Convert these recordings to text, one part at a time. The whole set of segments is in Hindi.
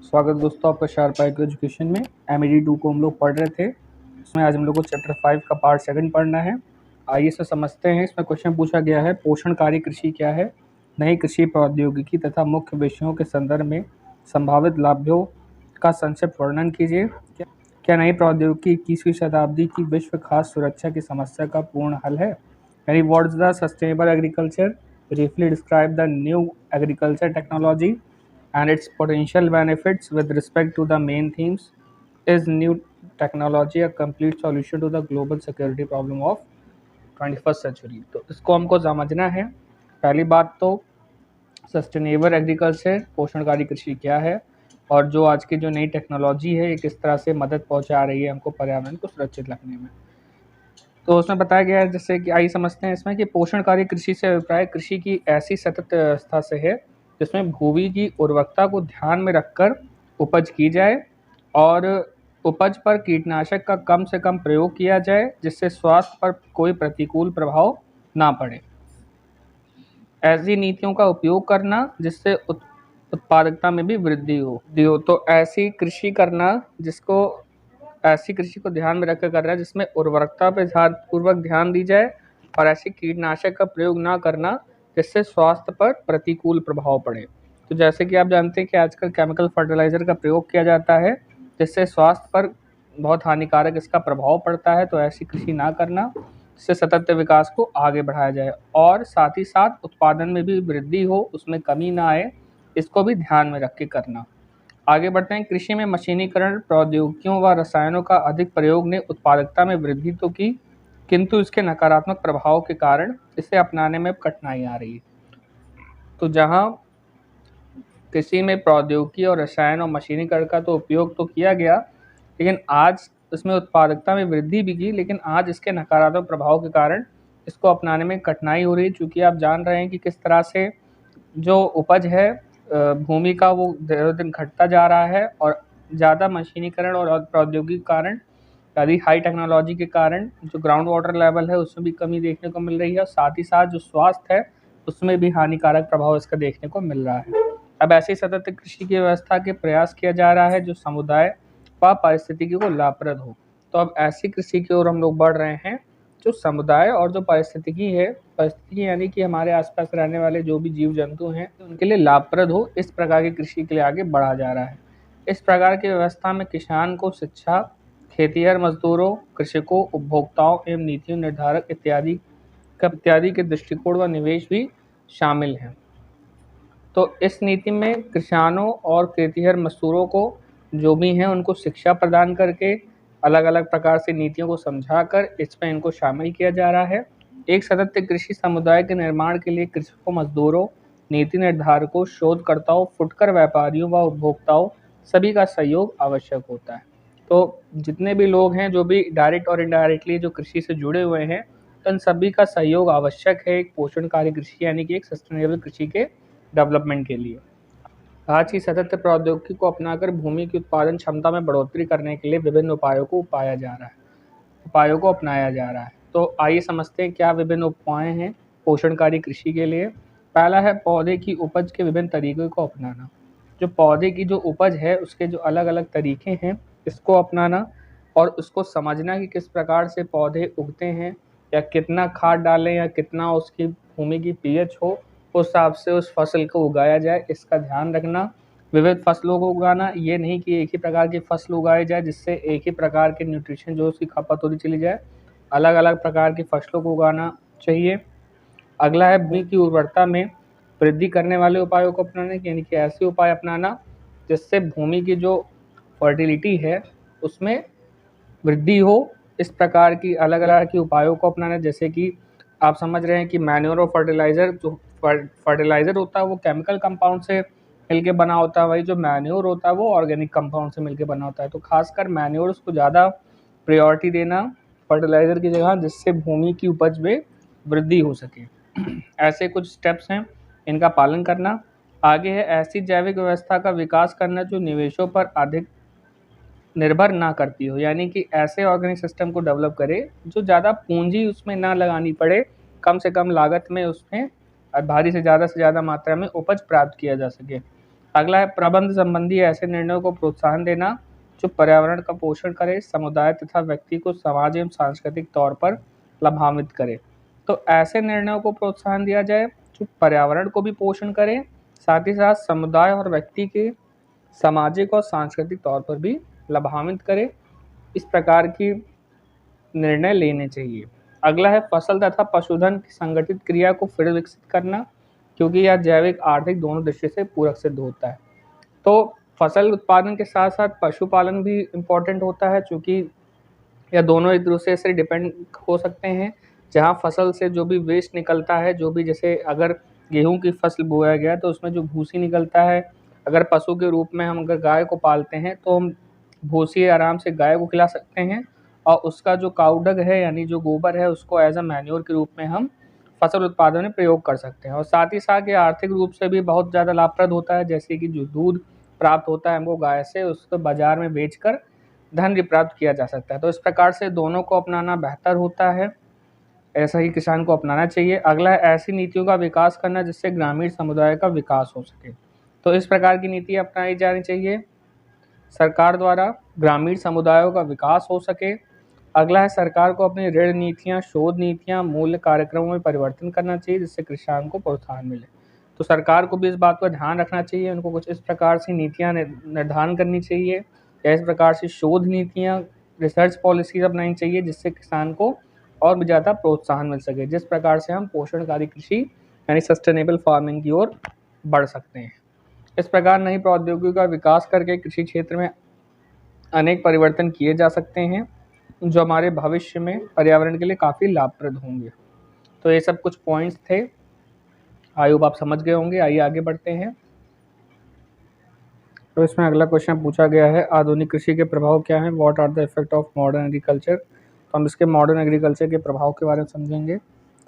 स्वागत दोस्तों आपका शार्प आईक्यू एजुकेशन में। MED 2 को हम लोग पढ़ रहे थे। इसमें आज हम लोग को चैप्टर 5 का पार्ट 2 पढ़ना है। आइए इसे समझते हैं। इसमें क्वेश्चन पूछा गया है, पोषणकारी कृषि क्या है, नई कृषि प्रौद्योगिकी तथा मुख्य विषयों के संदर्भ में संभावित लाभों का संक्षिप्त वर्णन कीजिए। क्या नई प्रौद्योगिकी 21वीं शताब्दी की विश्व खाद्य सुरक्षा की समस्या का पूर्ण हल है? यानी what is the sustainable agriculture, briefly describe the new agriculture technology and its potential benefits with respect to the main themes. Is new technology a complete solution to the global security problem of 21st century? तो इसको हमको समझना है। पहली बात तो सस्टेनेबल एग्रीकल्चर, पोषणकारी कृषि क्या है और जो आज की जो नई टेक्नोलॉजी है ये किस तरह से मदद पहुंचा रही है हमको पर्यावरण को सुरक्षित रखने में। तो उसमें बताया गया है, जैसे कि आइए समझते हैं इसमें कि पोषणकारी कृषि से अभिप्राय कृषि की ऐसी सतत व्यवस्था से है जिसमें भूमि की उर्वरकता को ध्यान में रखकर उपज की जाए और उपज पर कीटनाशक का कम से कम प्रयोग किया जाए जिससे स्वास्थ्य पर कोई प्रतिकूल प्रभाव ना पड़े। ऐसी नीतियों का उपयोग करना जिससे उत्पादकता में भी वृद्धि हो। तो ऐसी कृषि करना जिसको ऐसी कृषि को ध्यान में रखकर कर रहा है जिसमें उर्वरकता पर ध्यानपूर्वक ध्यान दी जाए और ऐसी कीटनाशक का प्रयोग ना करना जिससे स्वास्थ्य पर प्रतिकूल प्रभाव पड़े। तो जैसे कि आप जानते हैं कि आजकल केमिकल फर्टिलाइज़र का प्रयोग किया जाता है जिससे स्वास्थ्य पर बहुत हानिकारक इसका प्रभाव पड़ता है। तो ऐसी कृषि ना करना जिससे सतत विकास को आगे बढ़ाया जाए और साथ ही साथ उत्पादन में भी वृद्धि हो, उसमें कमी ना आए, इसको भी ध्यान में रख के करना। आगे बढ़ते हैं। कृषि में मशीनीकरण, प्रौद्योगिकियों व रसायनों का अधिक प्रयोग ने उत्पादकता में वृद्धि तो की, किंतु इसके नकारात्मक प्रभाव के कारण इसे अपनाने में कठिनाई आ रही है। तो जहां कृषि में प्रौद्योगिकी और रसायन और मशीनीकरण का तो उपयोग तो किया गया, लेकिन आज इसमें उत्पादकता में वृद्धि भी की, लेकिन आज इसके नकारात्मक प्रभाव के कारण इसको अपनाने में कठिनाई हो रही है। चूँकि आप जान रहे हैं कि किस तरह से जो उपज है भूमि का वो दिन दिन घटता जा रहा है और ज़्यादा मशीनीकरण और प्रौद्योगिकी के कारण, यदि हाई टेक्नोलॉजी के कारण जो ग्राउंड वाटर लेवल है उसमें भी कमी देखने को मिल रही है और साथ ही साथ जो स्वास्थ्य है उसमें भी हानिकारक प्रभाव इसका देखने को मिल रहा है। अब ऐसी सतत कृषि की व्यवस्था के प्रयास किया जा रहा है जो समुदाय व पारिस्थितिकी को लाभप्रद हो। तो अब ऐसी कृषि की ओर हम लोग बढ़ रहे हैं जो समुदाय और जो पारिस्थितिकी है, परिस्थिति यानी कि हमारे आसपास रहने वाले जो भी जीव जंतु हैं उनके लिए लाभप्रद हो, इस प्रकार की कृषि के लिए आगे बढ़ा जा रहा है। इस प्रकार की व्यवस्था में किसान को शिक्षा, खेतिहर मजदूरों, कृषकों, उपभोक्ताओं एवं नीतियों निर्धारक इत्यादि के दृष्टिकोण व निवेश भी शामिल हैं। तो इस नीति में किसानों और खेतिहर मजदूरों को जो भी हैं उनको शिक्षा प्रदान करके अलग अलग प्रकार से नीतियों को समझाकर इसमें इनको शामिल किया जा रहा है। एक सतत कृषि समुदाय के निर्माण के लिए कृषकों, मजदूरों, नीति निर्धारकों, शोधकर्ताओं, फुटकर व्यापारियों व उपभोक्ताओं सभी का सहयोग आवश्यक होता है। तो जितने भी लोग हैं जो भी डायरेक्ट और इनडायरेक्टली जो कृषि से जुड़े हुए हैं, तो इन सभी का सहयोग आवश्यक है एक पोषणकारी कृषि यानी कि एक सस्टेनेबल कृषि के डेवलपमेंट के लिए। आज की सतत प्रौद्योगिकी को अपनाकर भूमि की उत्पादन क्षमता में बढ़ोतरी करने के लिए विभिन्न उपायों को अपनाया जा रहा है। तो आइए समझते हैं क्या विभिन्न उपाय हैं पोषणकारी कृषि के लिए। पहला है पौधे की उपज के विभिन्न तरीकों को अपनाना। जो पौधे की जो उपज है उसके जो अलग अलग तरीके हैं इसको अपनाना और उसको समझना कि किस प्रकार से पौधे उगते हैं या कितना खाद डालें या कितना उसकी भूमि की pH हो, उस हिसाब से उस फसल को उगाया जाए, इसका ध्यान रखना। विविध फसलों को उगाना, ये नहीं कि एक ही प्रकार की फसल उगाई जाए जिससे एक ही प्रकार के न्यूट्रिशन जो उसकी खपत होती चली जाए। अलग अलग प्रकार की फसलों को उगाना चाहिए। अगला है भूमि की उर्वरता में वृद्धि करने वाले उपायों को अपनाने, यानी कि ऐसे उपाय अपनाना जिससे भूमि की जो फर्टिलिटी है उसमें वृद्धि हो। इस प्रकार की अलग अलग की उपायों को अपनाना, जैसे कि आप समझ रहे हैं कि मैन्योर और फर्टिलाइज़र, जो फर्टिलाइज़र होता है वो केमिकल कंपाउंड से मिलके बना होता है, वही जो मैन्योर होता है वो ऑर्गेनिक कंपाउंड से मिलके बना होता है। तो खासकर मैन्योर्स को ज़्यादा प्रायोरिटी देना फर्टिलाइज़र की जगह, जिससे भूमि की उपज में वृद्धि हो सके। ऐसे कुछ स्टेप्स हैं, इनका पालन करना। आगे है ऐसी जैविक व्यवस्था का विकास करना जो निवेशों पर अधिक निर्भर ना करती हो, यानी कि ऐसे ऑर्गेनिक सिस्टम को डेवलप करे जो ज़्यादा पूंजी उसमें ना लगानी पड़े, कम से कम लागत में उसमें भारी से ज़्यादा मात्रा में उपज प्राप्त किया जा सके। अगला है प्रबंध संबंधी ऐसे निर्णयों को प्रोत्साहन देना जो पर्यावरण का पोषण करे, समुदाय तथा व्यक्ति को समाज एवं सांस्कृतिक तौर पर लाभान्वित करे। तो ऐसे निर्णयों को प्रोत्साहन दिया जाए जो पर्यावरण को भी पोषण करे, साथ ही साथ समुदाय और व्यक्ति के सामाजिक और सांस्कृतिक तौर पर भी लाभान्वित करे। इस प्रकार की निर्णय लेने चाहिए। अगला है फसल तथा पशुधन की संगठित क्रिया को फिर विकसित करना, क्योंकि यह जैविक आर्थिक दोनों दृष्टि से पूरक सिद्ध होता है। तो फसल उत्पादन के साथ साथ पशुपालन भी इम्पोर्टेंट होता है, चूँकि यह दोनों एक दूसरे से डिपेंड हो सकते हैं। जहाँ फसल से जो भी वेस्ट निकलता है, जो भी जैसे अगर गेहूँ की फसल बोया गया तो उसमें जो भूसी निकलता है, अगर पशु के रूप में हम अगर गाय को पालते हैं तो हम भूसी आराम से गाय को खिला सकते हैं, और उसका जो काउडंग है यानी जो गोबर है उसको एज अ मैन्योर के रूप में हम फसल उत्पादन में प्रयोग कर सकते हैं। और साथ ही साथ ये आर्थिक रूप से भी बहुत ज़्यादा लाभप्रद होता है, जैसे कि जो दूध प्राप्त होता है हमको गाय से, उसको बाज़ार में बेचकर धन भी प्राप्त किया जा सकता है। तो इस प्रकार से दोनों को अपनाना बेहतर होता है, ऐसा ही किसान को अपनाना चाहिए। अगला है ऐसी नीतियों का विकास करना जिससे ग्रामीण समुदाय का विकास हो सके। तो इस प्रकार की नीति अपनाई जानी चाहिए सरकार द्वारा, ग्रामीण समुदायों का विकास हो सके। अगला है सरकार को अपनी ऋण नीतियाँ, शोध नीतियाँ, मूल्य कार्यक्रमों में परिवर्तन करना चाहिए जिससे किसान को प्रोत्साहन मिले। तो सरकार को भी इस बात का ध्यान रखना चाहिए, उनको कुछ इस प्रकार से नीतियाँ निर्धारण करनी चाहिए, या इस प्रकार से शोध नीतियाँ, रिसर्च पॉलिसीज अपनानी चाहिए जिससे किसान को और भी ज़्यादा प्रोत्साहन मिल सके, जिस प्रकार से हम पोषणकारी कृषि यानी सस्टेनेबल फार्मिंग की ओर बढ़ सकते हैं। इस प्रकार नई प्रौद्योगिकी का विकास करके कृषि क्षेत्र में अनेक परिवर्तन किए जा सकते हैं जो हमारे भविष्य में पर्यावरण के लिए काफ़ी लाभप्रद होंगे। तो ये सब कुछ पॉइंट्स थे, आई होप आप समझ गए होंगे। आइए आगे बढ़ते हैं। तो इसमें अगला क्वेश्चन पूछा गया है, आधुनिक कृषि के प्रभाव क्या हैं, what are the effect of modern agriculture. तो हम इसके मॉडर्न एग्रीकल्चर के प्रभाव के बारे में समझेंगे।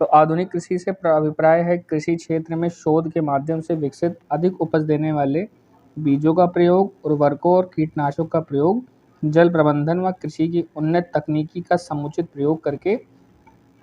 तो आधुनिक कृषि से अभिप्राय है कृषि क्षेत्र में शोध के माध्यम से विकसित अधिक उपज देने वाले बीजों का प्रयोग, उर्वरकों और कीटनाशकों का प्रयोग, जल प्रबंधन व कृषि की उन्नत तकनीकी का समुचित प्रयोग करके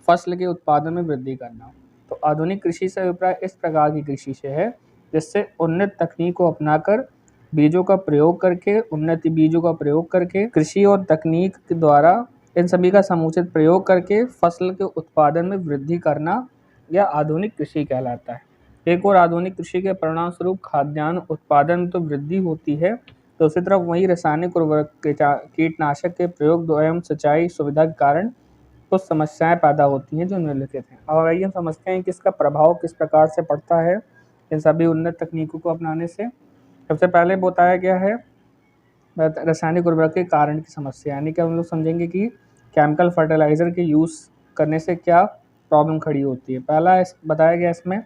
फसल के उत्पादन में वृद्धि करना। तो आधुनिक कृषि से अभिप्राय इस प्रकार की कृषि से है जिससे उन्नत तकनीक को अपनाकर बीजों का प्रयोग करके, उन्नत बीजों का प्रयोग करके, कृषि और तकनीक के द्वारा इन सभी का समुचित प्रयोग करके फसल के उत्पादन में वृद्धि करना यह आधुनिक कृषि कहलाता है। एक और आधुनिक कृषि के परिणाम स्वरूप खाद्यान्न उत्पादन में तो वृद्धि होती है, तो उसी तरफ वही रासायनिक उर्वरक, कीटनाशक के प्रयोग एवं सिंचाई सुविधा के कारण कुछ समस्याएं पैदा होती हैं जो निम्नलिखित हैं। अब आइए हम समझते हैं कि इसका प्रभाव किस प्रकार से पड़ता है इन सभी उन्नत तकनीकों को अपनाने से। सबसे पहले बताया गया है रासायनिक उर्वरक के कारण की समस्या, यानी कि हम लोग समझेंगे कि केमिकल फर्टिलाइज़र के यूज़ करने से क्या प्रॉब्लम खड़ी होती है। पहला बताया गया इसमें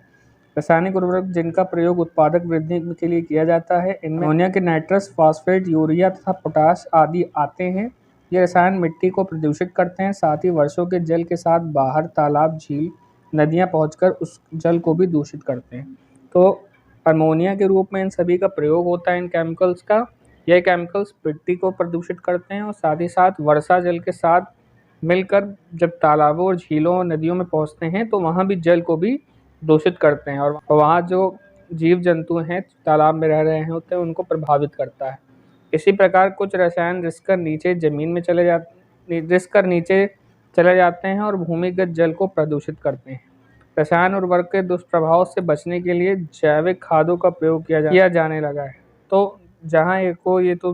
रासायनिक उर्वरक जिनका प्रयोग उत्पादक वृद्धि के लिए किया जाता है, इनमें अमोनिया के नाइट्रस, फॉस्फेट, यूरिया तथा पोटाश आदि आते हैं। ये रसायन मिट्टी को प्रदूषित करते हैं, साथ ही वर्षों के जल के साथ बाहर तालाब, झील, नदियाँ पहुँचकर उस जल को भी दूषित करते हैं। तो अमोनिया के रूप में इन सभी का प्रयोग होता है इन केमिकल्स का। यह केमिकल्स मिट्टी को प्रदूषित करते हैं और साथ ही साथ वर्षा जल के साथ मिलकर जब तालाबों और झीलों और नदियों में पहुँचते हैं तो वहाँ भी जल को भी दूषित करते हैं, और वहाँ जो जीव जंतु हैं तालाब में रह रहे हैं होते हैं उनको प्रभावित करता है। इसी प्रकार कुछ रसायन रिसकर नीचे ज़मीन में नीचे चले जाते हैं और भूमिगत जल को प्रदूषित करते हैं। रसायन उर्वरक के दुष्प्रभाव से बचने के लिए जैविक खादों का प्रयोग किया जाने लगा है। तो जहाँ ये तो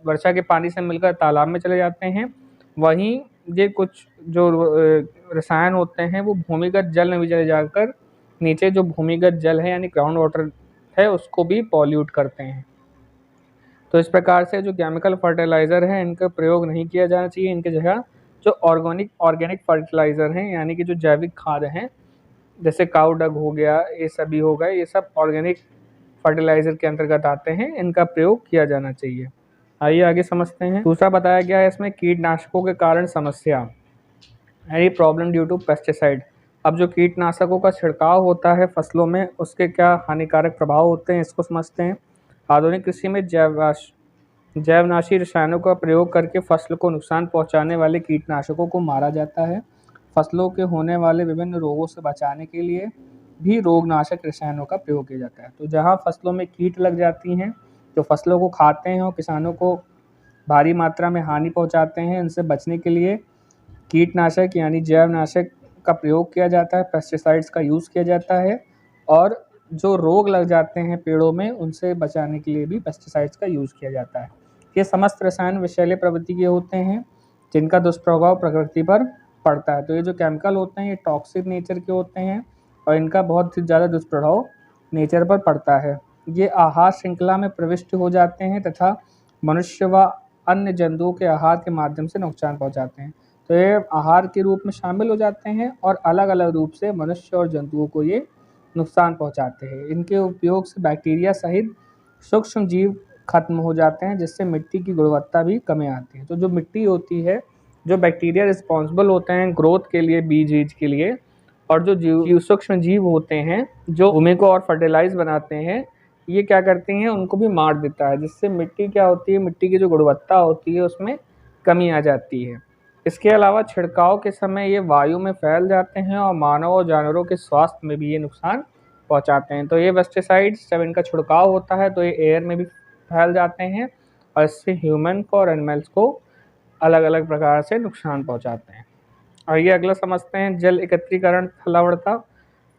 वर्षा के पानी से मिलकर तालाब में चले जाते हैं, वहीं ये कुछ जो रसायन होते हैं वो भूमिगत जल में भी चले जाकर नीचे जो भूमिगत जल है यानी ग्राउंड वाटर है उसको भी पॉल्यूट करते हैं। तो इस प्रकार से जो केमिकल फर्टिलाइज़र है इनका प्रयोग नहीं किया जाना चाहिए, इनके जगह जो ऑर्गेनिक फर्टिलाइज़र हैं यानी कि जो जैविक खाद हैं, जैसे काऊ डंग हो गया, ये सभी हो गए, ये सब ऑर्गेनिक फर्टिलाइज़र के अंतर्गत आते हैं, इनका प्रयोग किया जाना चाहिए। आइए आगे समझते हैं। दूसरा बताया गया है इसमें कीटनाशकों के कारण समस्या, यानी प्रॉब्लम ड्यू टू पेस्टिसाइड। अब जो कीटनाशकों का छिड़काव होता है फसलों में उसके क्या हानिकारक प्रभाव होते हैं इसको समझते हैं। आधुनिक कृषि में जैवनाशी रसायनों का प्रयोग करके फसल को नुकसान पहुंचाने वाले कीटनाशकों को मारा जाता है। फसलों के होने वाले विभिन्न रोगों से बचाने के लिए भी रोगनाशक रसायनों का प्रयोग किया जाता है। तो जहाँ फसलों में कीट लग जाती हैं, जो फसलों को खाते हैं और किसानों को भारी मात्रा में हानि पहुँचाते हैं, इनसे बचने के लिए कीटनाशक यानी जैवनाशक का प्रयोग किया जाता है, पेस्टिसाइड्स का यूज़ किया जाता है और जो रोग लग जाते हैं पेड़ों में, उनसे बचाने के लिए भी पेस्टिसाइड्स का यूज़ किया जाता है। ये समस्त रसायन विषैले प्रवृत्ति के होते हैं, जिनका दुष्प्रभाव प्रकृति पर पड़ता है। तो ये जो केमिकल होते हैं, ये टॉक्सिक नेचर के होते हैं और इनका बहुत ही ज़्यादा दुष्प्रभाव नेचर पर पड़ता है। ये आहार श्रृंखला में प्रविष्ट हो जाते हैं तथा मनुष्य व अन्य जंतुओं के आहार के माध्यम से नुकसान पहुँचाते हैं। तो ये आहार के रूप में शामिल हो जाते हैं और अलग-अलग रूप से मनुष्य और जंतुओं को ये नुकसान पहुँचाते हैं। इनके उपयोग से बैक्टीरिया सहित सूक्ष्म जीव खत्म हो जाते हैं, जिससे मिट्टी की गुणवत्ता भी कमी आती है। तो जो मिट्टी होती है, जो बैक्टीरिया रिस्पॉन्सिबल होते हैं ग्रोथ के लिए, बीज के लिए, और जो जीव सूक्ष्म जीव होते हैं जो भूमि को और फर्टिलाइज बनाते हैं, ये क्या करती हैं, उनको भी मार देता है, जिससे मिट्टी क्या होती है, मिट्टी की जो गुणवत्ता होती है उसमें कमी आ जाती है। इसके अलावा छिड़काव के समय ये वायु में फैल जाते हैं और मानव और जानवरों के स्वास्थ्य में भी ये नुकसान पहुंचाते हैं। तो ये पेस्टिसाइड्स जब इनका छिड़काव होता है तो ये एयर में भी फैल जाते हैं और इससे ह्यूमन को और एनिमल्स को अलग अलग प्रकार से नुकसान पहुंचाते हैं। और ये अगला समझते हैं जल एकत्रीकरण फलावड़ता।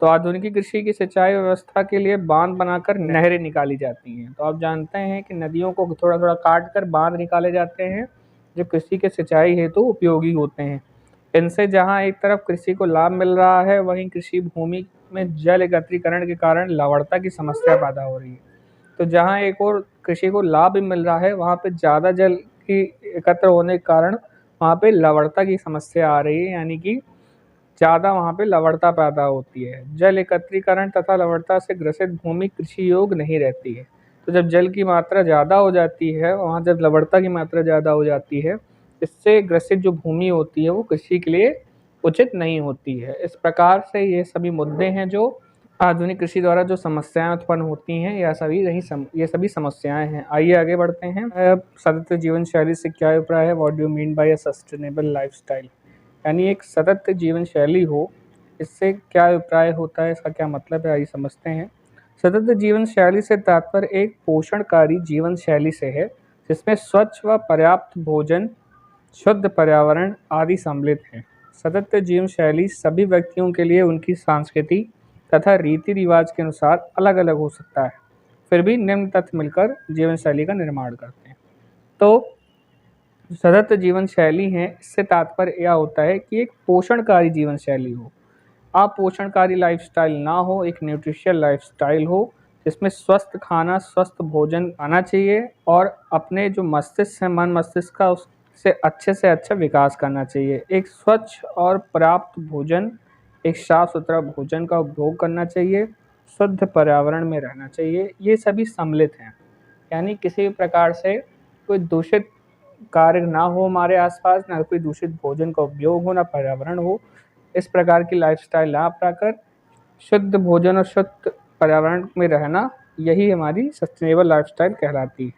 तो आधुनिक कृषि की सिंचाई व्यवस्था के लिए बांध बनाकर नहरें निकाली जाती हैं। तो आप जानते हैं कि नदियों को थोड़ा थोड़ा काट कर बांध निकाले जाते हैं, जो कृषि के सिंचाई हेतु उपयोगी होते हैं। इनसे जहां एक तरफ कृषि को लाभ मिल रहा है, वहीं कृषि भूमि में जल एकत्रीकरण के कारण लवणता की समस्या पैदा हो रही है। तो जहाँ एक और कृषि को लाभ भी मिल रहा है, वहाँ पे ज़्यादा जल की एकत्र होने के कारण वहाँ पे लवणता की समस्या आ रही है, यानी कि ज़्यादा वहाँ पे लवणता पैदा होती है। जल एकत्रीकरण तथा लवणता से ग्रसित भूमि कृषि योग्य नहीं रहती है। तो जब जल की मात्रा ज़्यादा हो जाती है, वहाँ जब लवणता की मात्रा ज़्यादा हो जाती है, इससे ग्रसित जो भूमि होती है वो कृषि के लिए उचित नहीं होती है। इस प्रकार से ये सभी मुद्दे हैं जो आधुनिक कृषि द्वारा जो समस्याएं उत्पन्न होती हैं, ये सभी समस्याएं हैं। आइए आगे बढ़ते हैं। सतत जीवन शैली से क्या अभिप्राय है? What do you mean by a sustainable lifestyle? यानी एक सतत जीवन शैली हो, इससे क्या अभिप्राय होता है, इसका क्या मतलब है, आइए समझते हैं। सतत जीवन शैली से तात्पर्य एक पोषणकारी जीवन शैली से है, जिसमें स्वच्छ व पर्याप्त भोजन, शुद्ध पर्यावरण आदि सम्मिलित हैं। सतत जीवन शैली सभी व्यक्तियों के लिए उनकी संस्कृति तथा रीति रिवाज के अनुसार अलग अलग हो सकता है, फिर भी निम्न तथ्य मिलकर जीवन शैली का निर्माण करते हैं। तो सतत जीवन शैली है, इससे तात्पर्य यह होता है कि एक पोषणकारी जीवन शैली हो। अपोषणकारी लाइफस्टाइल ना हो, एक न्यूट्रिशियल लाइफस्टाइल हो, जिसमें स्वस्थ खाना, स्वस्थ भोजन आना चाहिए और अपने जो मस्तिष्क है, मन मस्तिष्क का, उससे अच्छे से अच्छा विकास करना चाहिए। एक स्वच्छ और पर्याप्त भोजन, एक साफ सुथरा भोजन का उपभोग करना चाहिए, शुद्ध पर्यावरण में रहना चाहिए, ये सभी सम्मिलित हैं। यानी किसी भी प्रकार से कोई दूषित कार्य ना हो हमारे आसपास, ना कोई दूषित भोजन का उपयोग हो, ना पर्यावरण हो। इस प्रकार की लाइफस्टाइल ना अपनाकर शुद्ध भोजन और शुद्ध पर्यावरण में रहना, यही हमारी सस्टेनेबल लाइफस्टाइल कहलाती है।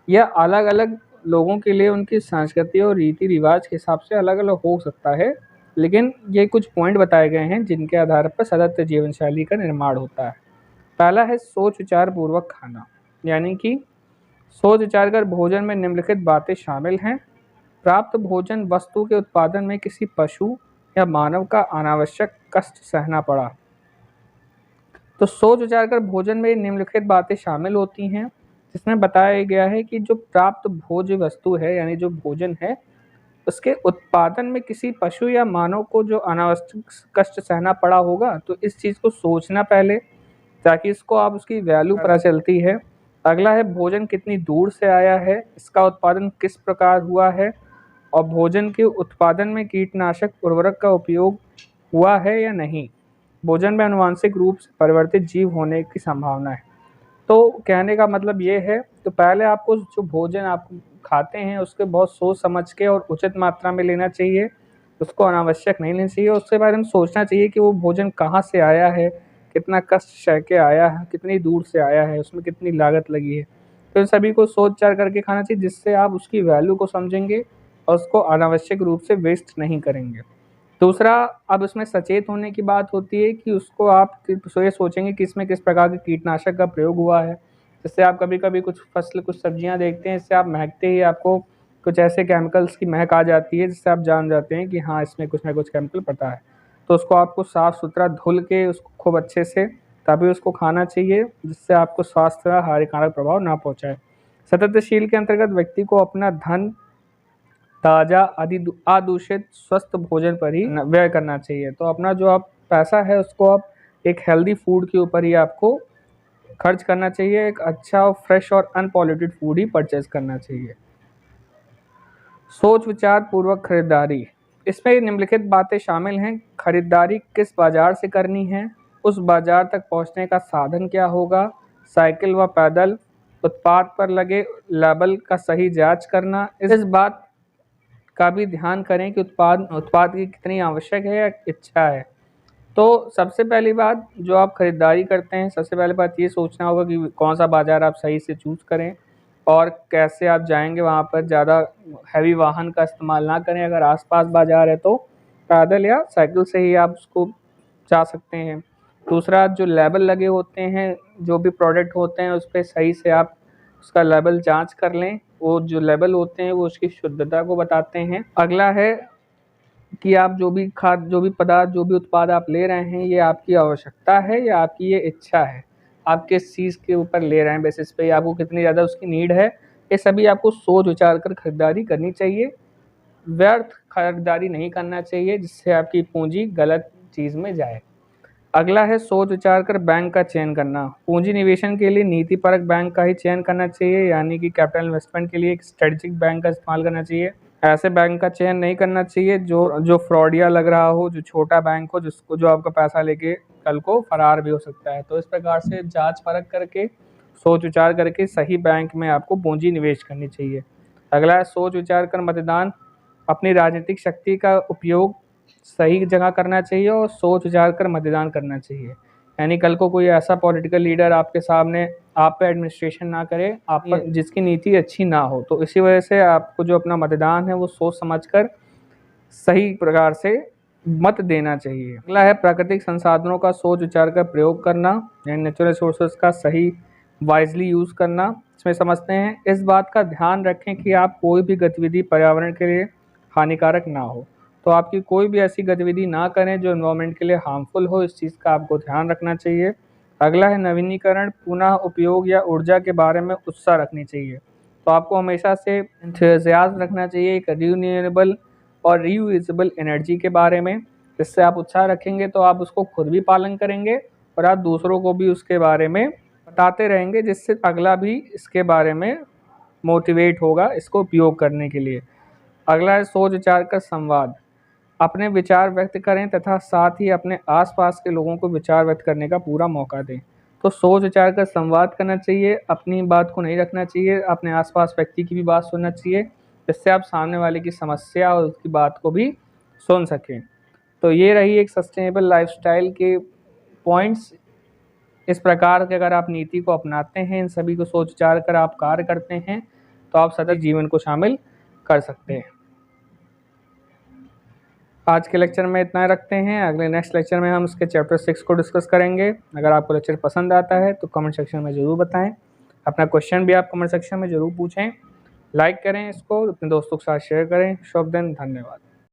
यह अलग अलग लोगों के लिए उनकी संस्कृति और रीति रिवाज के हिसाब से अलग अलग हो सकता है, लेकिन ये कुछ पॉइंट बताए गए हैं जिनके आधार पर सतत जीवन शैली का निर्माण होता है। पहला है सोच विचार पूर्वक खाना, यानी कि सोच विचार कर भोजन में निम्नलिखित बातें शामिल हैं। प्राप्त भोजन वस्तु के उत्पादन में किसी पशु या मानव का अनावश्यक कष्ट सहना पड़ा। तो सोच विचार कर भोजन में निम्नलिखित बातें शामिल होती हैं, जिसमें बताया गया है कि जो प्राप्त भोज्य वस्तु है, यानी जो भोजन है, उसके उत्पादन में किसी पशु या मानव को जो अनावश्यक कष्ट सहना पड़ा होगा, तो इस चीज़ को सोचना पहले, ताकि इसको आप उसकी वैल्यू पता चलती है। अगला है भोजन कितनी दूर से आया है, इसका उत्पादन किस प्रकार हुआ है, और भोजन के उत्पादन में कीटनाशक उर्वरक का उपयोग हुआ है या नहीं। भोजन में आनुवांशिक रूप से परिवर्तित जीव होने की संभावना है। तो कहने का मतलब ये है, तो पहले आपको जो भोजन आप खाते हैं उसके बहुत सोच समझ के और उचित मात्रा में लेना चाहिए, उसको अनावश्यक नहीं लेना चाहिए। उसके बारे में सोचना चाहिए कि वो भोजन कहाँ से आया है, कितना कष्ट सह के आया है, कितनी दूर से आया है, उसमें कितनी लागत लगी है। तो इन सभी को सोच विचार करके खाना चाहिए, जिससे आप उसकी वैल्यू को समझेंगे और उसको अनावश्यक रूप से वेस्ट नहीं करेंगे। दूसरा, अब इसमें सचेत होने की बात होती है कि उसको आप ये सोचेंगे कि इसमें किस प्रकार के कीटनाशक का प्रयोग हुआ है। जैसे आप कभी-कभी कुछ फल, कुछ सब्जियाँ देखते हैं, इससे आप महकते ही आपको कुछ ऐसे केमिकल्स की महक आ जाती है, जिससे आप जान जाते हैं कि हाँ, इसमें कुछ न कुछ केमिकल पता है। तो उसको आपको साफ-सुथरा धुल के उसको खूब अच्छे से तभी उसको खाना चाहिए, जिससे आपको स्वास्थ्य का हानिकारक प्रभाव ना पहुँचाए। सततशील के अंतर्गत व्यक्ति को अपना धन ताज़ा अदूषित स्वस्थ भोजन पर ही व्यय करना चाहिए। तो अपना जो आप पैसा है उसको आप एक हेल्दी फूड के ऊपर ही आपको खर्च करना चाहिए। एक अच्छा फ्रेश और अनपॉल्यूटेड फूड ही परचेज़ करना चाहिए। सोच विचार पूर्वक खरीदारी। इसमें निम्नलिखित बातें शामिल हैं। खरीदारी किस बाज़ार से करनी है? उस बाज़ार तक पहुँचने का साधन क्या होगा? साइकिल व पैदल? उत्पाद पर लगे लेबल का सही जाँच करना। इस बात का भी ध्यान करें कि उत्पाद की कितनी आवश्यक है या इच्छा है। तो सबसे पहली बात, जो आप खरीदारी करते हैं, सबसे पहली बात ये सोचना होगा कि कौन-सा बाज़ार आप सही से चूज़ करें और कैसे आप जाएँगे वहाँ पर। ज़्यादा हैवी वाहन का इस्तेमाल ना करें। अगर आस-पास बाज़ार है तो पैदल या साइकिल से ही आप उसको जा सकते हैं। दूसरा, जो लेबल लगे होते हैं, जो भी प्रोडक्ट होते हैं, उस पे सही से आप उसका लेबल जाँच कर लें। वो जो लेबल होते हैं वो उसकी शुद्धता को बताते हैं। अगला है कि आप जो भी पदार्थ, जो भी उत्पाद आप ले रहे हैं, ये आपकी आवश्यकता है या आपकी ये इच्छा है? आप किस चीज़ के ऊपर ले रहे हैं बेसिस पे, या आपको कितनी ज़्यादा उसकी नीड है? ये सभी आपको सोच विचार कर खरीदारी करनी चाहिए। व्यर्थ खरीदारी नहीं करना चाहिए, जिससे आपकी पूँजी गलत चीज़ में जाए। अगला है सोच विचार कर बैंक का चयन करना। पूँजी निवेशन के लिए नीतिपरक बैंक का ही चयन करना चाहिए, यानी कि कैपिटल इन्वेस्टमेंट के लिए एक स्ट्रेटेजिक बैंक का इस्तेमाल करना चाहिए। ऐसे बैंक का चयन नहीं करना चाहिए जो फ्रॉडिया लग रहा हो, जो छोटा बैंक हो, जो आपका पैसा लेके कल को फरार भी हो सकता है। तो इस प्रकार से जाँच परख करके, सोच विचार करके सही बैंक में आपको पूँजी निवेश करनी चाहिए। अगला है सोच विचार कर मतदान। अपनी राजनीतिक शक्ति का उपयोग सही जगह करना चाहिए और सोच विचार कर मतदान करना चाहिए। यानी कल को कोई ऐसा पॉलिटिकल लीडर आपके सामने आप पे एडमिनिस्ट्रेशन ना करे, आप पर जिसकी नीति अच्छी ना हो। तो इसी वजह से आपको जो अपना मतदान है वो सोच समझ कर सही प्रकार से मत देना चाहिए। अगला है प्राकृतिक संसाधनों का सोच विचार कर प्रयोग करना, यानी नेचुरल रिसोर्सेज का सही वाइजली यूज़ करना। इसमें समझते हैं, इस बात का ध्यान रखें कि आप कोई भी गतिविधि पर्यावरण के लिए हानिकारक ना हो। तो आपकी कोई भी ऐसी गतिविधि ना करें जो एनवायरनमेंट के लिए हार्मफुल हो, इस चीज़ का आपको ध्यान रखना चाहिए। अगला है नवीनीकरण, पुनः उपयोग या ऊर्जा के बारे में उत्साह रखनी चाहिए। तो आपको हमेशा से एंथुसियाज्म रखना चाहिए एक रिन्यूएबल और रीयूजेबल एनर्जी के बारे में। इससे आप उत्साह रखेंगे तो आप उसको खुद भी पालन करेंगे और आप दूसरों को भी उसके बारे में बताते रहेंगे, जिससे अगला भी इसके बारे में मोटिवेट होगा इसको उपयोग करने के लिए। अगला है सोच विचार का संवाद। अपने विचार व्यक्त करें तथा साथ ही अपने आसपास के लोगों को विचार व्यक्त करने का पूरा मौका दें। तो सोच विचार कर संवाद करना चाहिए, अपनी बात को नहीं रखना चाहिए, अपने आसपास व्यक्ति की भी बात सुनना चाहिए, जिससे आप सामने वाले की समस्या और उसकी बात को भी सुन सकें। तो ये रही एक सस्टेनेबल लाइफस्टाइल के पॉइंट्स। इस प्रकार के अगर आप नीति को अपनाते हैं, इन सभी को सोच विचार कर आप कार्य करते हैं, तो आप सतत जीवन को शामिल कर सकते हैं। आज के लेक्चर में इतना रखते हैं। अगले नेक्स्ट लेक्चर में हम इसके चैप्टर 6 को डिस्कस करेंगे। अगर आपको लेक्चर पसंद आता है तो कमेंट सेक्शन में ज़रूर बताएं। अपना क्वेश्चन भी आप कमेंट सेक्शन में ज़रूर पूछें। लाइक करें, इसको अपने दोस्तों के साथ शेयर करें। शुभ दिन, धन्यवाद।